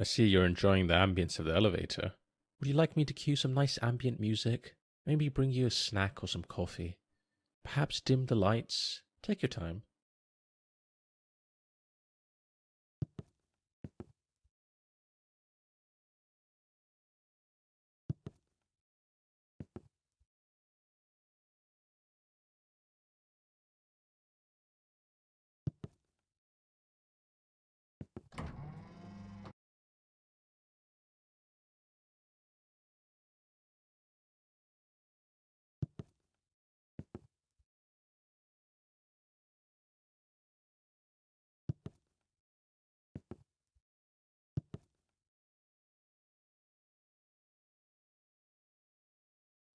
I see you're enjoying the ambience of the elevator. Would you like me to cue some nice ambient music? Maybe bring you a snack or some coffee? Perhaps dim the lights? Take your time.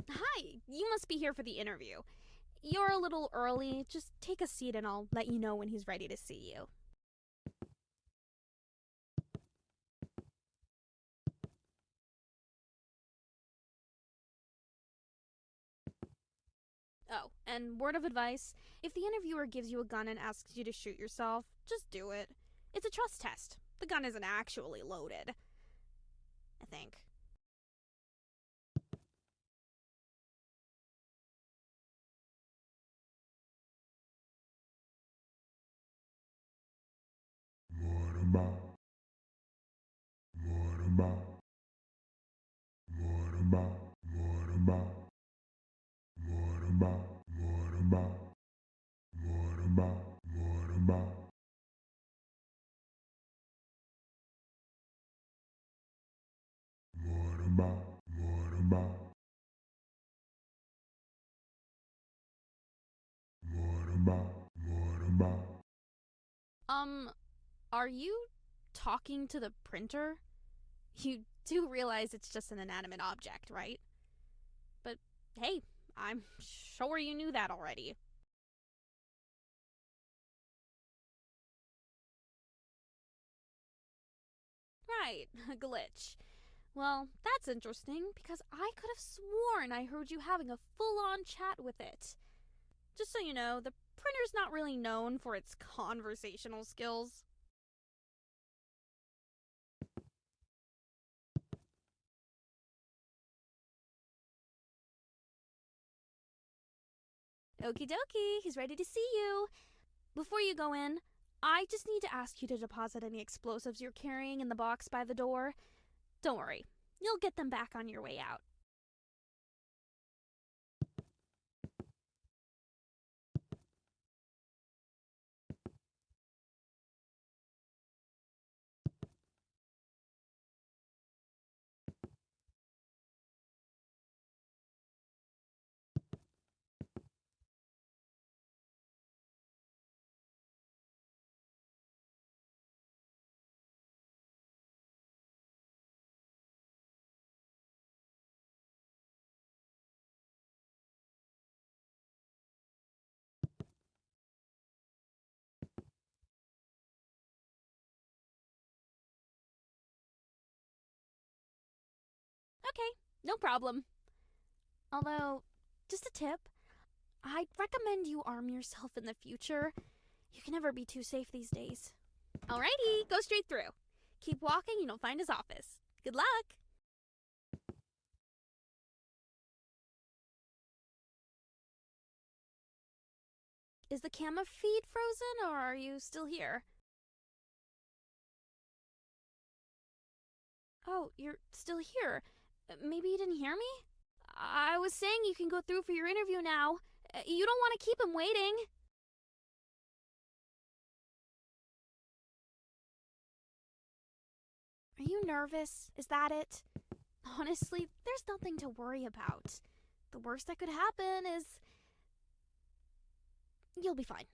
Hi, you must be here for the interview. You're a little early. Just take a seat and I'll let you know when he's ready to see you. Oh, and word of advice, if the interviewer gives you a gun and asks you to shoot yourself, just do it. It's a trust test. The gun isn't actually loaded. I think. Um, are you talking to the printer? You do realize it's just an inanimate object, right? But hey, I'm sure you knew that already. Right, a glitch. Well, that's interesting because I could have sworn I heard you having a full on chat with it. Just so you know, the printer's not really known for its conversational skills. Okie dokie, he's ready to see you. Before you go in, I just need to ask you to deposit any explosives you're carrying in the box by the door. Don't worry, you'll get them back on your way out. Okay, no problem. Although, just a tip, I'd recommend you arm yourself in the future. You can never be too safe these days. Alrighty, go straight through. Keep walking and you'll find his office. Good luck! Is the camera feed frozen or are you still here? Oh, you're still here. Maybe you didn't hear me? I was saying you can go through for your interview now. You don't want to keep him waiting. Are you nervous? Is that it? Honestly, there's nothing to worry about. The worst that could happen is you'll be fine.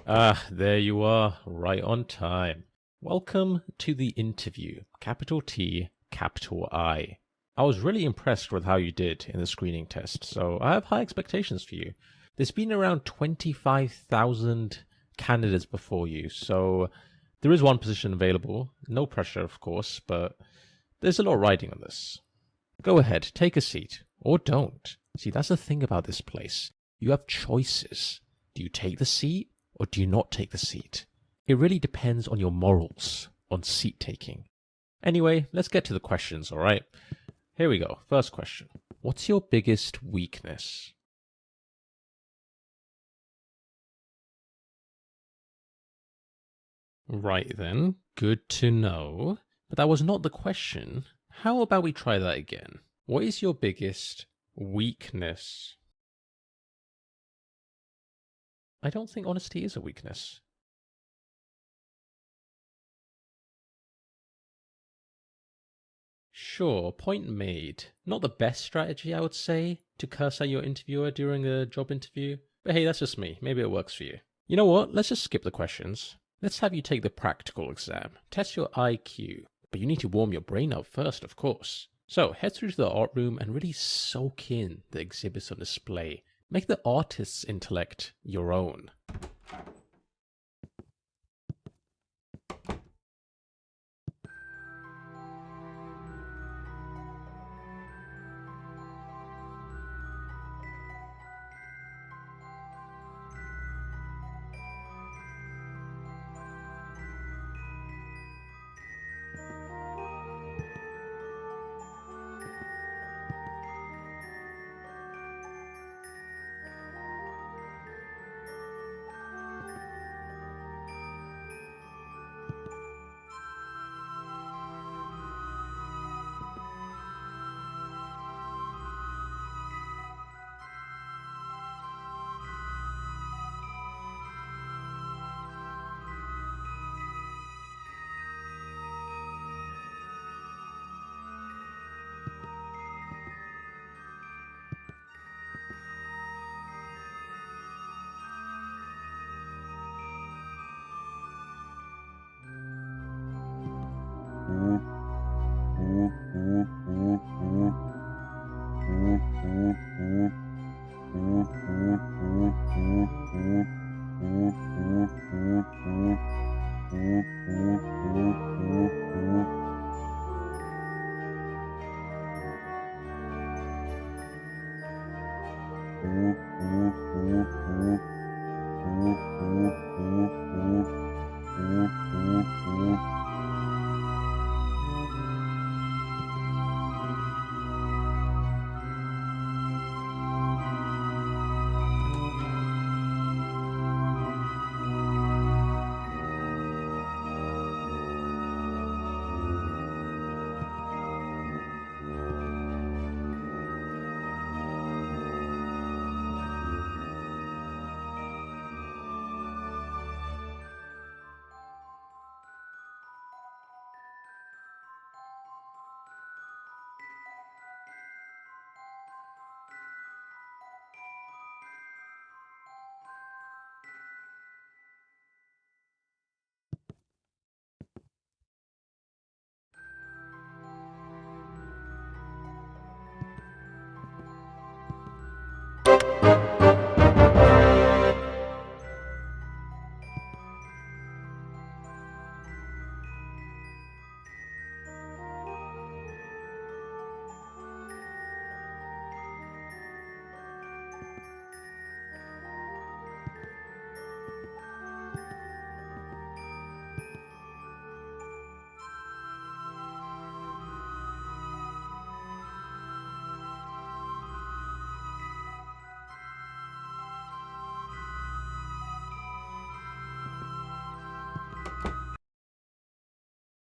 Ah, there you are, right on time. Welcome to the interview, capital T, capital I. I was really impressed with how you did in the screening test, so I have high expectations for you. There's been around 25,000 candidates before you, so there is one position available. No pressure, of course, but there's a lot riding on this. Go ahead, take a seat, or don't. See, that's the thing about this place. You have choices. Do you take the seat, or do you not take the seat? It really depends on your morals, on seat taking. Anyway, let's get to the questions, alright? Here we go. First question. What's your biggest weakness? Right then, good to know. But that was not the question. How about we try that again? What is your biggest weakness? I don't think honesty is a weakness. Sure, point made. Not the best strategy, I would say, to curse at your interviewer during a job interview. But hey, that's just me. Maybe it works for you. You know what? Let's just skip the questions. Let's have you take the practical exam. Test your IQ. But you need to warm your brain up first, of course. So head through to the art room and really soak in the exhibits on display. Make the artist's intellect your own.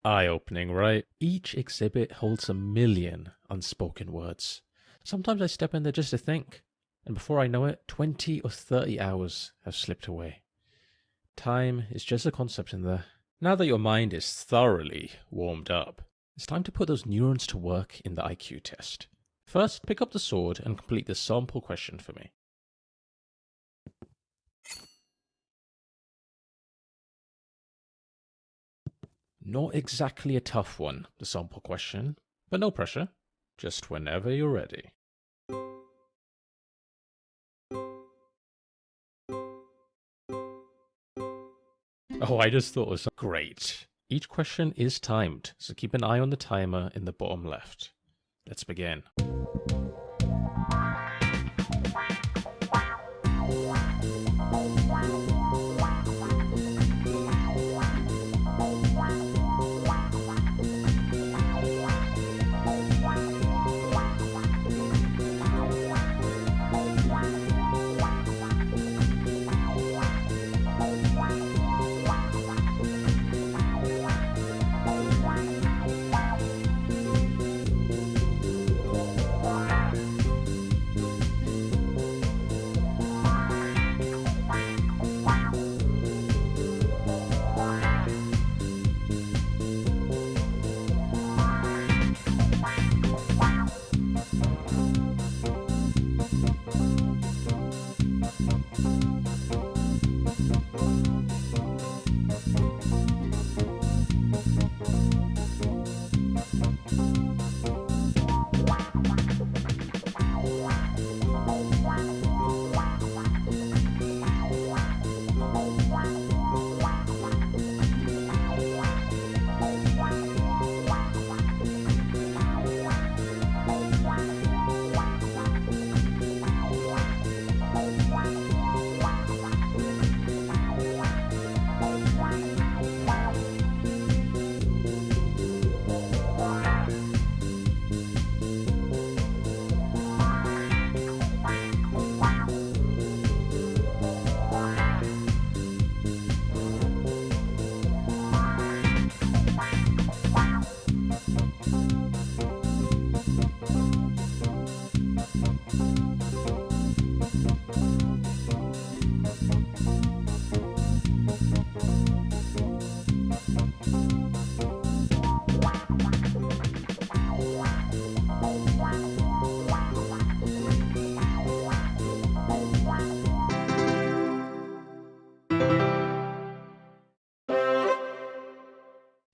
Eye-opening, right? Each exhibit holds a million unspoken words. Sometimes I step in there just to think, and before I know it, 20 or 30 hours have slipped away. Time is just a concept in there. Now that your mind is thoroughly warmed up, it's time to put those neurons to work in the IQ test. First, pick up the sword and complete the sample question for me. Not exactly a tough one, the sample question, but no pressure. Just whenever you're ready. Oh, I just thought it was great. Each question is timed, so keep an eye on the timer in the bottom left. Let's begin.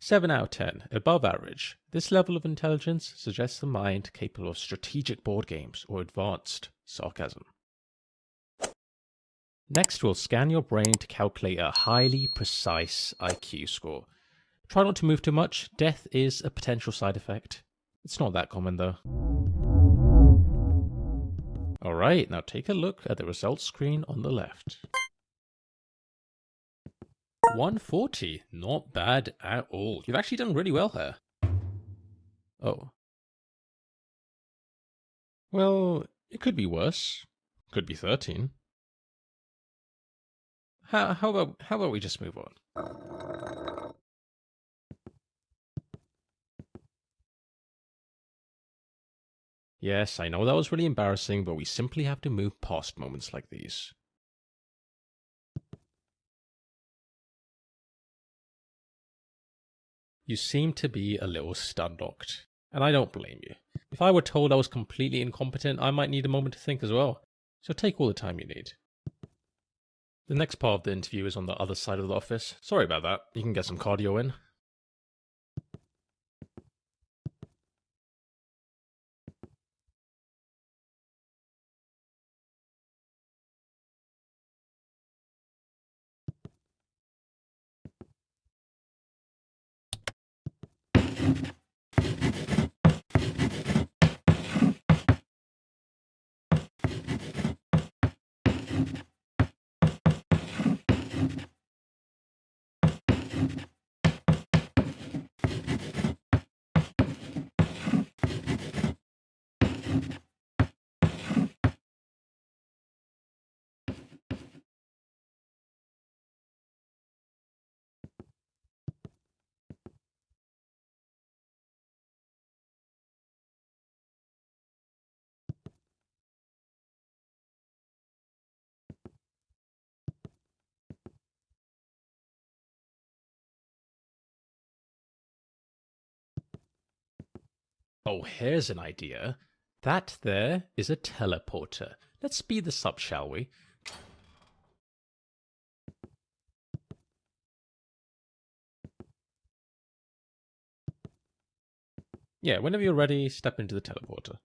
Seven out of 10, above average. This level of intelligence suggests a mind capable of strategic board games or advanced sarcasm. Next, we'll scan your brain to calculate a highly precise IQ score. Try not to move too much. Death is a potential side effect. It's not that common though. Alright, now take a look at the results screen on the left. 140, not bad at all. You've actually done really well here. Oh. Well, it could be worse. Could be 13. How about we just move on? Yes, I know that was really embarrassing, but we simply have to move past moments like these. You seem to be a little stun-locked, and I don't blame you. If I were told I was completely incompetent, I might need a moment to think as well. So take all the time you need. The next part of the interview is on the other side of the office. Sorry about that. You can get some cardio in. Oh, here's an idea. That there is a teleporter. Let's speed this up, shall we? Yeah, whenever you're ready, step into the teleporter.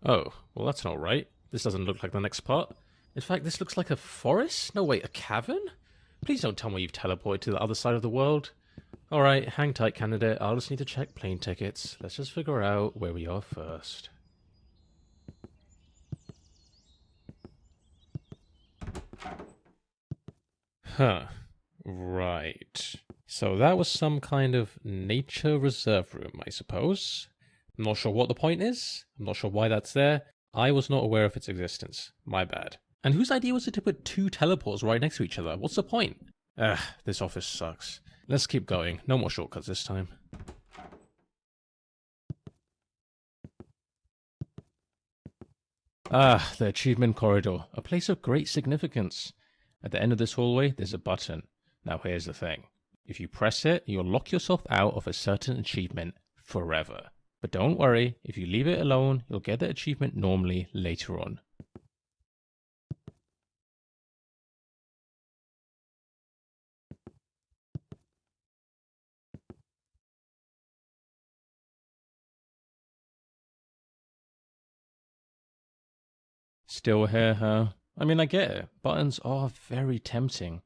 Oh, well that's not right. This doesn't look like the next part. In fact, this looks like a forest? No, wait, a cavern? Please don't tell me you've teleported to the other side of the world. Alright, hang tight, candidate. I'll just need to check plane tickets. Let's just figure out where we are first. Huh. Right. So that was some kind of nature reserve room, I suppose. I'm not sure what the point is. I'm not sure why that's there. I was not aware of its existence. My bad. And whose idea was it to put two teleports right next to each other? What's the point? Ugh, this office sucks. Let's keep going. No more shortcuts this time. Ah, the achievement corridor. A place of great significance. At the end of this hallway, there's a button. Now here's the thing. If you press it, you'll lock yourself out of a certain achievement forever. But don't worry, if you leave it alone, you'll get the achievement normally later on. Still here, huh? I mean, I get it. Buttons are very tempting.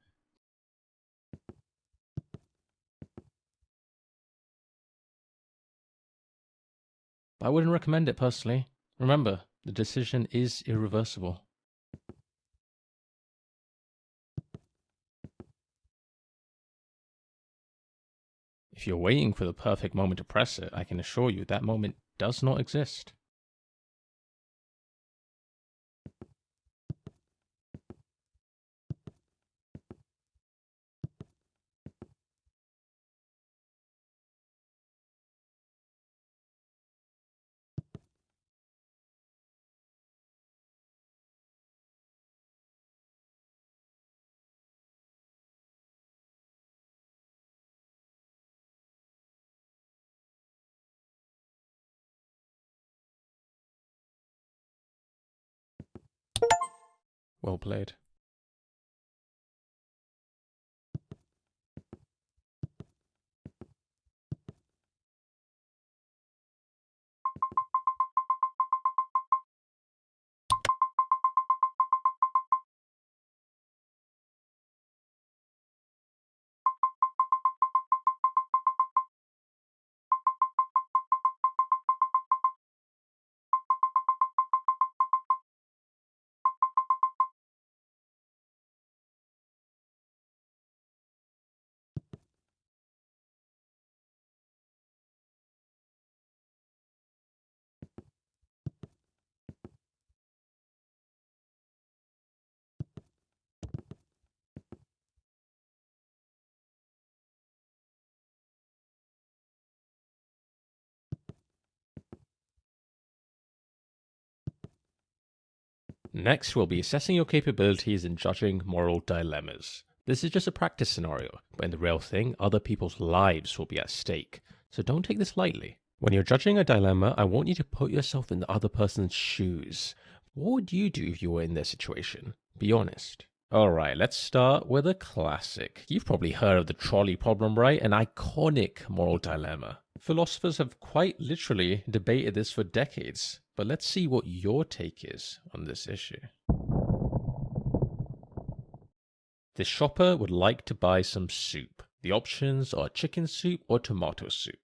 But I wouldn't recommend it personally. Remember, the decision is irreversible. If you're waiting for the perfect moment to press it, I can assure you that moment does not exist. Well played. Next, we'll be assessing your capabilities in judging moral dilemmas. This is just a practice scenario, but in the real thing, other people's lives will be at stake, so don't take this lightly. When you're judging a dilemma, I want you to put yourself in the other person's shoes. What would you do if you were in their situation? Be honest. Alright, let's start with a classic. You've probably heard of the trolley problem, right? An iconic moral dilemma. Philosophers have quite literally debated this for decades, but let's see what your take is on this issue. The shopper would like to buy some soup. The options are chicken soup or tomato soup,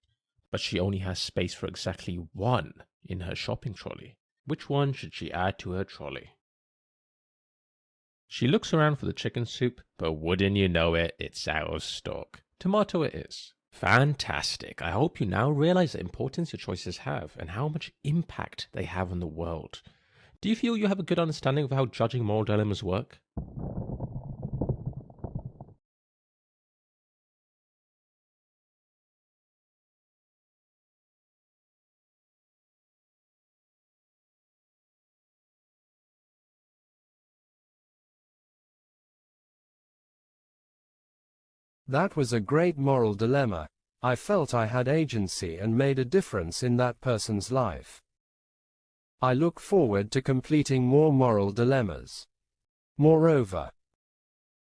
but she only has space for exactly one in her shopping trolley. Which one should she add to her trolley? She looks around for the chicken soup, but wouldn't you know it, it's out of stock. Tomato it is. Fantastic. I hope you now realize the importance your choices have and how much impact they have on the world. Do you feel you have a good understanding of how judging moral dilemmas work? That was a great moral dilemma. I felt I had agency and made a difference in that person's life. I look forward to completing more moral dilemmas. Moreover,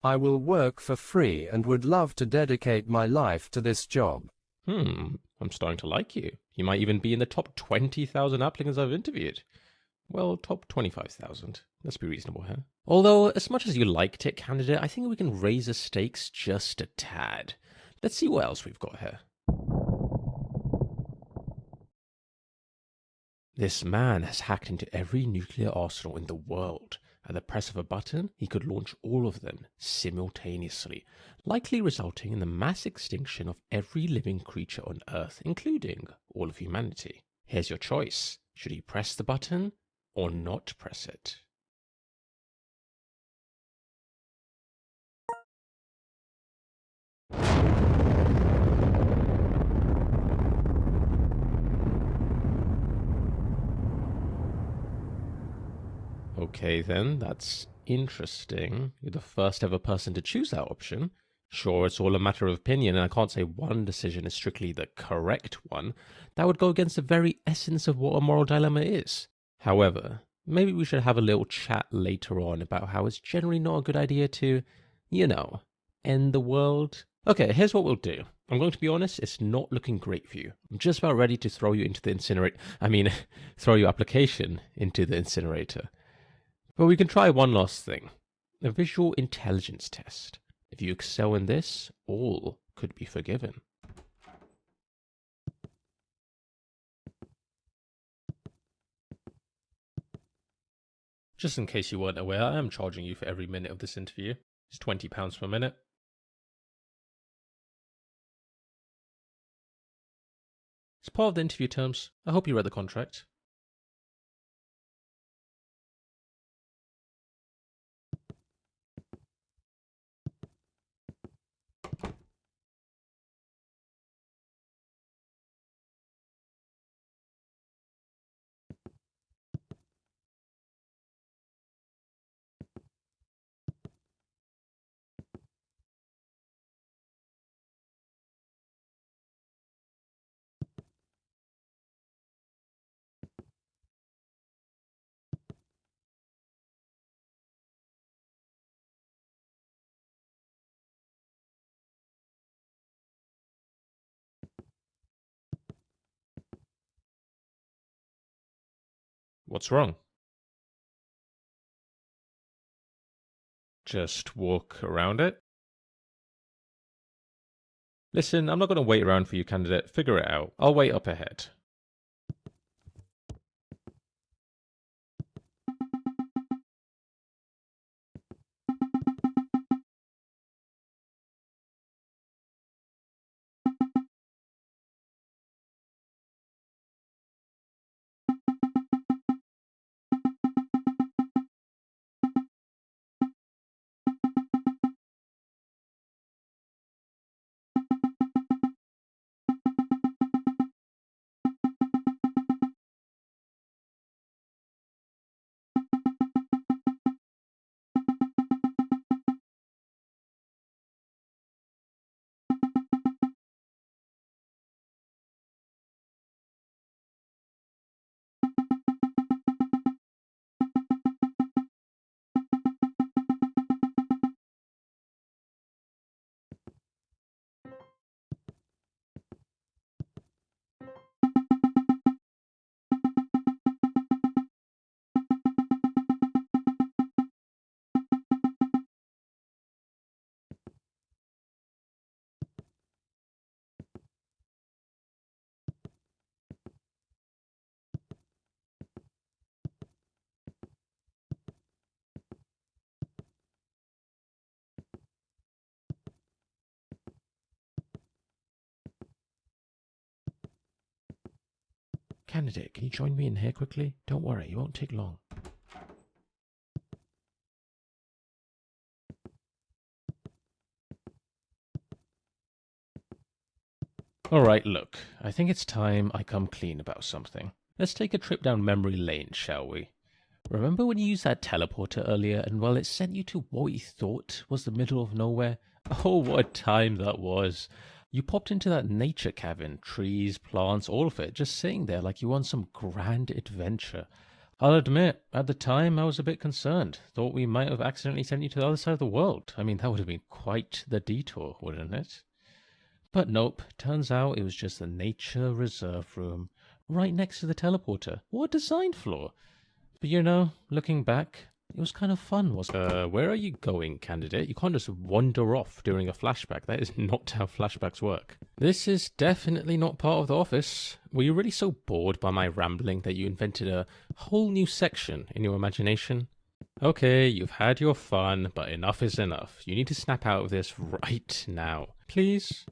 I will work for free and would love to dedicate my life to this job. I'm starting to like you. You might even be in the top 20,000 applicants I've interviewed. Well, top 25,000. Let's be reasonable here. Although, as much as you liked it, candidate, I think we can raise the stakes just a tad. Let's see what else we've got here. This man has hacked into every nuclear arsenal in the world. At the press of a button, he could launch all of them simultaneously, likely resulting in the mass extinction of every living creature on Earth, including all of humanity. Here's your choice. Should he press the button or not press it? Okay then, that's interesting. You're the first ever person to choose that option. Sure, it's all a matter of opinion, and I can't say one decision is strictly the correct one. That would go against the very essence of what a moral dilemma is. However, maybe we should have a little chat later on about how it's generally not a good idea to, end the world. Okay, here's what we'll do. I'm going to be honest, it's not looking great for you. I'm just about ready to throw you into the incinerator. Throw your application into the incinerator. But we can try one last thing. A visual intelligence test. If you excel in this, all could be forgiven. Just in case you weren't aware, I am charging you for every minute of this interview. It's £20 per minute. It's part of the interview terms. I hope you read the contract. What's wrong? Just walk around it? Listen, I'm not going to wait around for you, candidate. Figure it out. I'll wait up ahead. Candidate, can you join me in here quickly? Don't worry, it won't take long. Alright, look, I think it's time I come clean about something. Let's take a trip down memory lane, shall we? Remember when you used that teleporter earlier and, well, it sent you to what you thought was the middle of nowhere? Oh, what a time that was. You popped into that nature cavern, trees, plants, all of it, just sitting there like you were on some grand adventure. I'll admit, at the time I was a bit concerned. Thought we might have accidentally sent you to the other side of the world. I mean, that would have been quite the detour, wouldn't it? But nope, turns out it was just the nature reserve room, right next to the teleporter. What a design flaw. But you know, looking back, it was kind of fun, wasn't it? Where are you going, candidate? You can't just wander off during a flashback. That is not how flashbacks work. This is definitely not part of the office. Were you really so bored by my rambling that you invented a whole new section in your imagination? Okay, you've had your fun, but enough is enough. You need to snap out of this right now. Please?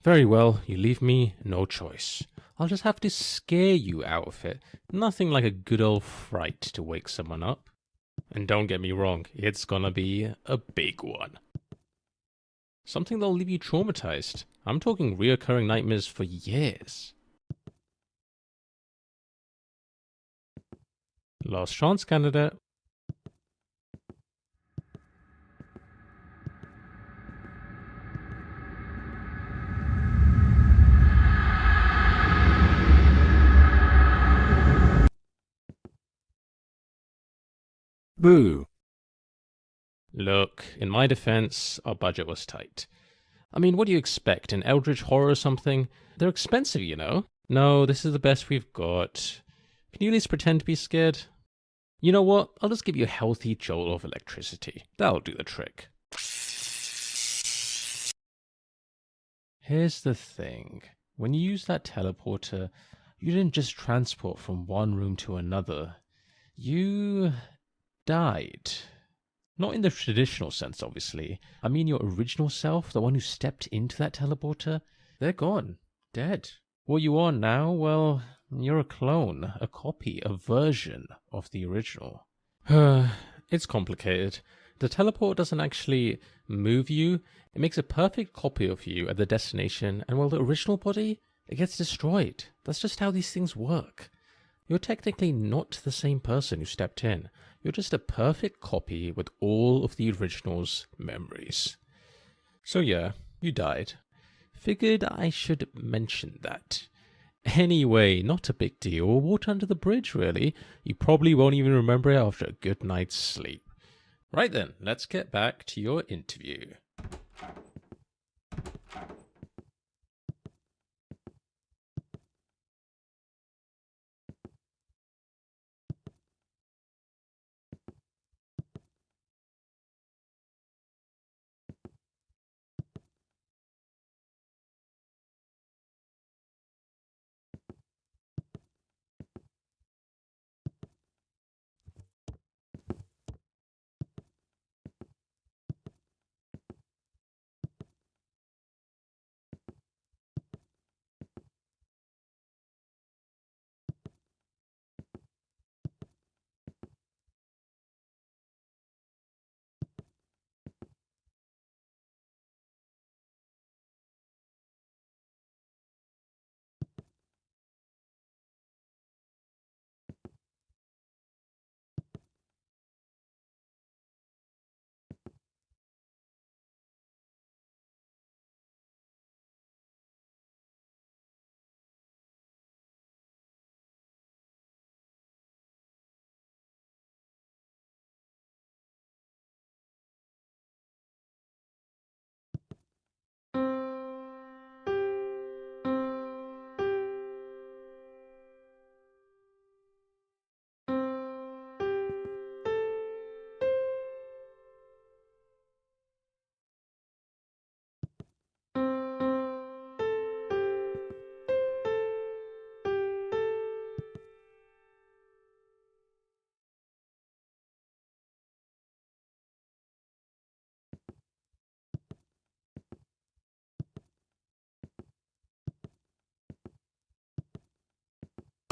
Very well, you leave me no choice. I'll just have to scare you out of it. Nothing like a good old fright to wake someone up. And don't get me wrong, it's gonna be a big one. Something that'll leave you traumatized. I'm talking reoccurring nightmares for years. Last chance, candidate. Boo. Look, in my defense, our budget was tight. I mean, what do you expect? An eldritch horror or something? They're expensive, you know? No, this is the best we've got. Can you at least pretend to be scared? You know what? I'll just give you a healthy jolt of electricity. That'll do the trick. Here's the thing. When you use that teleporter, you didn't just transport from one room to another. You died. Not in the traditional sense, obviously. I mean your original self, the one who stepped into that teleporter, they're gone. Dead. What you are now, well, you're a clone, a copy, a version of the original. It's complicated. The teleport doesn't actually move you. It makes a perfect copy of you at the destination, and while the original body, it gets destroyed. That's just how these things work. You're technically not the same person who stepped in. You're just a perfect copy with all of the original's memories. So yeah, you died. Figured I should mention that. Anyway, not a big deal. Water under the bridge, really. You probably won't even remember it after a good night's sleep. Right then, let's get back to your interview.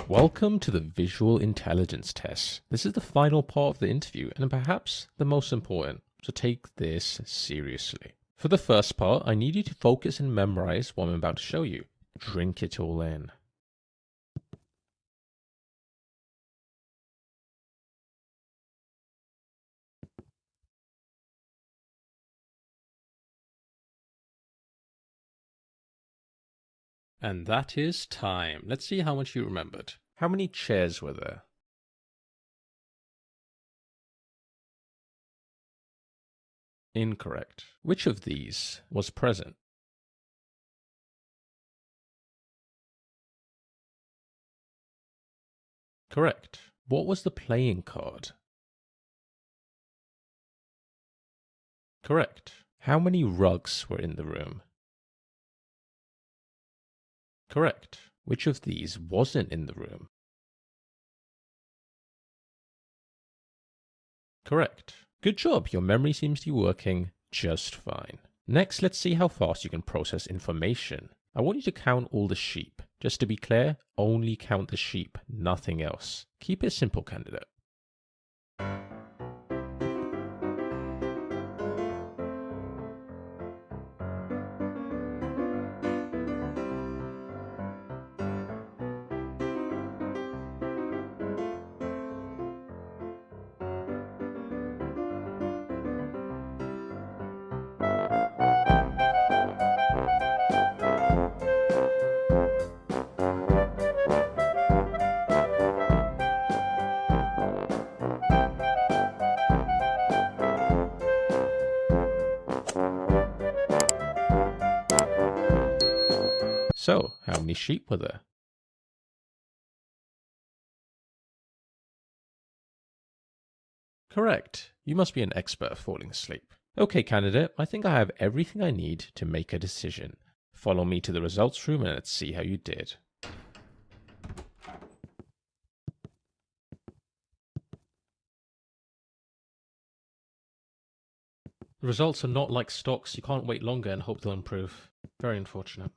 Welcome to the visual intelligence test. This is the final part of the interview and perhaps the most important, so take this seriously. For the first part, I need you to focus and memorize what I'm about to show you. Drink it all in. And that is time. Let's see how much you remembered. How many chairs were there? Incorrect. Which of these was present? Correct. What was the playing card? Correct. How many rugs were in the room? Correct. Which of these wasn't in the room? Correct. Good job. Your memory seems to be working just fine. Next, let's see how fast you can process information. I want you to count all the sheep. Just to be clear, only count the sheep, nothing else. Keep it simple, candidate. So, how many sheep were there? Correct. You must be an expert at falling asleep. Okay, candidate, I think I have everything I need to make a decision. Follow me to the results room and let's see how you did. The results are not like stocks. You can't wait longer and hope they'll improve. Very unfortunate.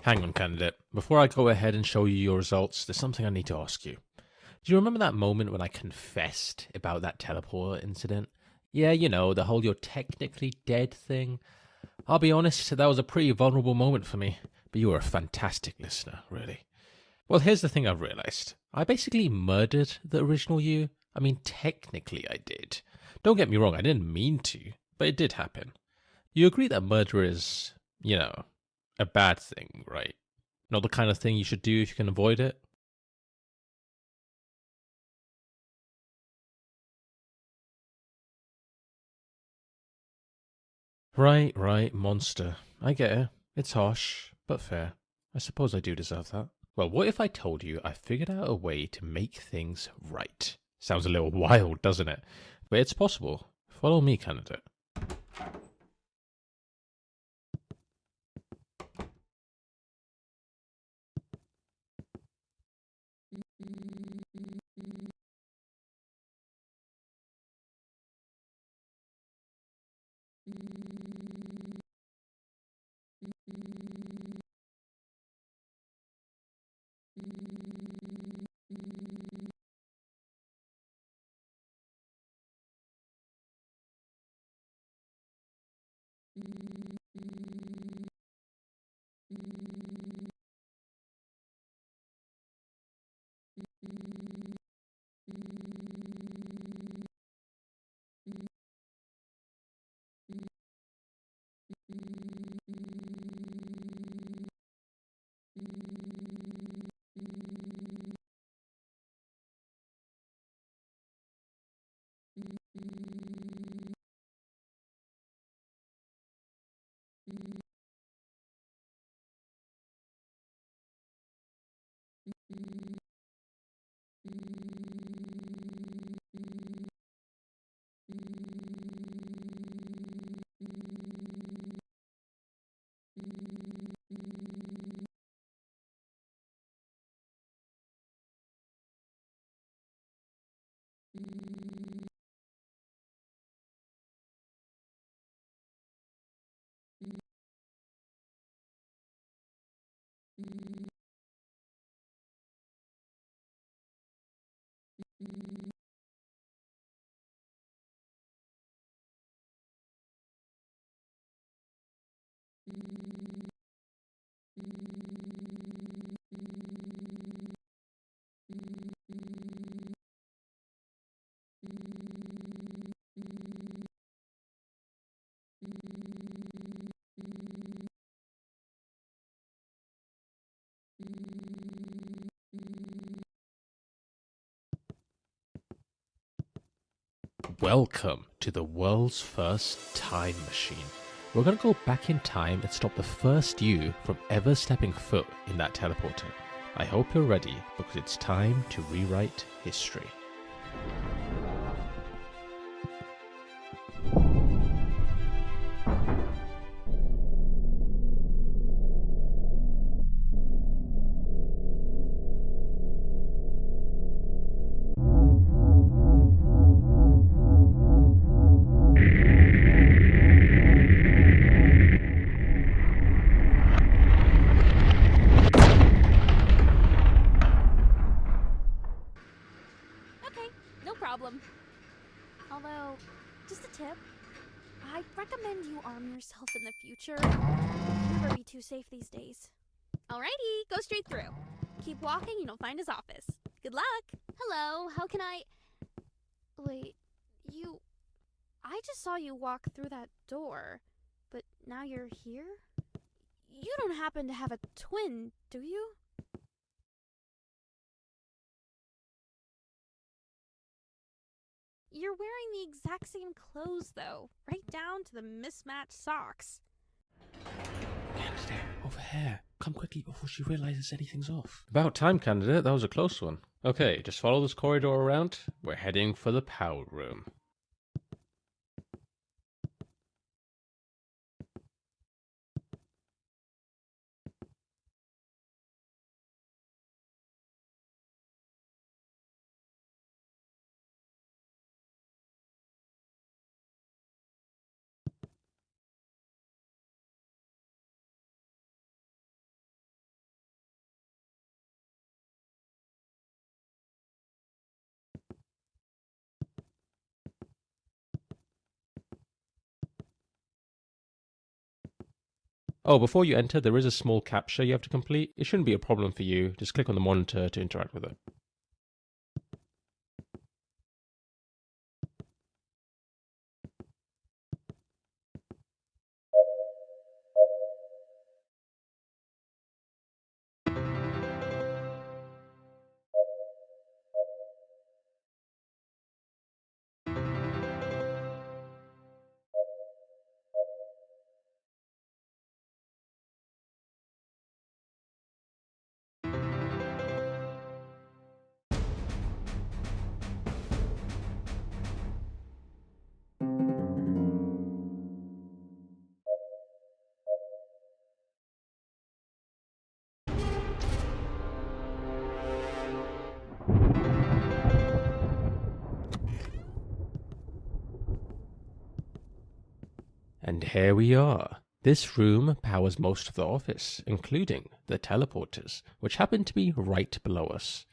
Hang on, candidate. Before I go ahead and show you your results, there's something I need to ask you. Do you remember that moment when I confessed about that teleporter incident? Yeah, you know, the whole "you're technically dead" thing. I'll be honest, that was a pretty vulnerable moment for me, but you were a fantastic listener, really. Well, here's the thing I've realized. I basically murdered the original you. I mean, technically I did. Don't get me wrong, I didn't mean to, but it did happen. You agree that murder is, a bad thing, right? Not the kind of thing you should do if you can avoid it? Right, monster. I get it. It's harsh, but fair. I suppose I do deserve that. Well, what if I told you I figured out a way to make things right? Sounds a little wild, doesn't it? But it's possible. Follow me, candidate. Welcome to the world's first time machine. We're going to go back in time and stop the first you from ever stepping foot in that teleporter. I hope you're ready because it's time to rewrite history. Okay, no problem. Although, just a tip. I'd recommend you arm yourself in the future. You can never be too safe these days. Alrighty, go straight through. Keep walking and you'll find his office. Good luck. Hello, how can I... Wait, you... I just saw you walk through that door, but now you're here? You don't happen to have a twin, do you? You're wearing the exact same clothes, though, right down to the mismatched socks. Candidate, over here. Come quickly before she realizes anything's off. About time, candidate. That was a close one. Okay, just follow this corridor around. We're heading for the power room. Oh, before you enter, there is a small captcha you have to complete. It shouldn't be a problem for you. Just click on the monitor to interact with it. And here we are. This room powers most of the office, including the teleporters, which happen to be right below us.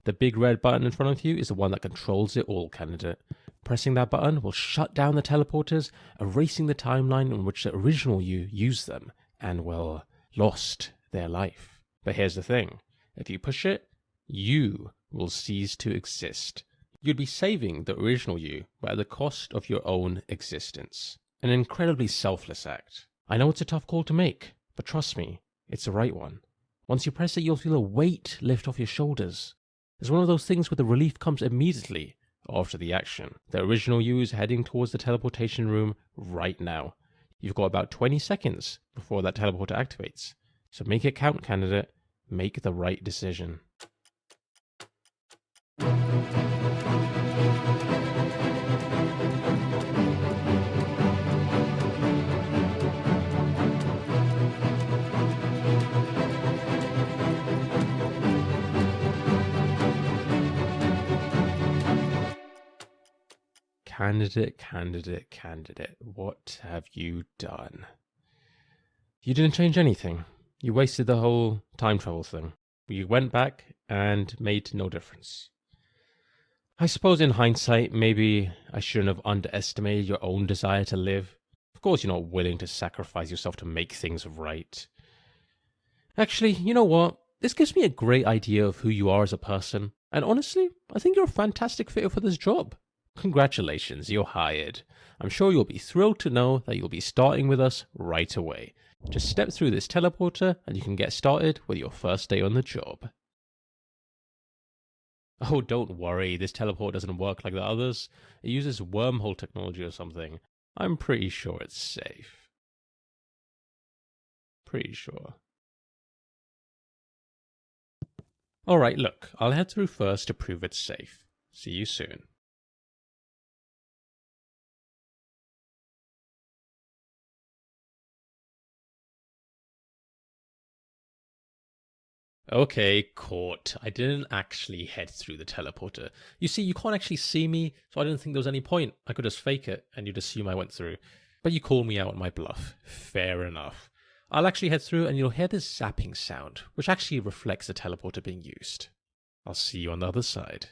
The big red button in front of you is the one that controls it all, candidate. Pressing that button will shut down the teleporters, erasing the timeline in which the original you used them and, well, lost their life. But here's the thing. If you push it, you will cease to exist. You'd be saving the original you, but at the cost of your own existence. An incredibly selfless act. I know it's a tough call to make, but trust me, it's the right one. Once you press it, you'll feel a weight lift off your shoulders. It's one of those things where the relief comes immediately after the action. The original you is heading towards the teleportation room right now. You've got about 20 seconds before that teleporter activates. So make it count, candidate. Make the right decision. Candidate, what have you done? You didn't change anything. You wasted the whole time travel thing. You went back and made no difference. I suppose in hindsight, maybe I shouldn't have underestimated your own desire to live. Of course you're not willing to sacrifice yourself to make things right. Actually, you know what? This gives me a great idea of who you are as a person. And honestly, I think you're a fantastic fit for this job. Congratulations, you're hired. I'm sure you'll be thrilled to know that you'll be starting with us right away. Just step through this teleporter and you can get started with your first day on the job. Oh, don't worry, this teleport doesn't work like the others. It uses wormhole technology or something. I'm pretty sure it's safe. Pretty sure. Alright, look, I'll head through first to prove it's safe. See you soon. Okay, caught. I didn't actually head through the teleporter. You see, you can't actually see me, so I didn't think there was any point. I could just fake it, and you'd assume I went through. But you called me out on my bluff. Fair enough. I'll actually head through, and you'll hear this zapping sound, which actually reflects the teleporter being used. I'll see you on the other side.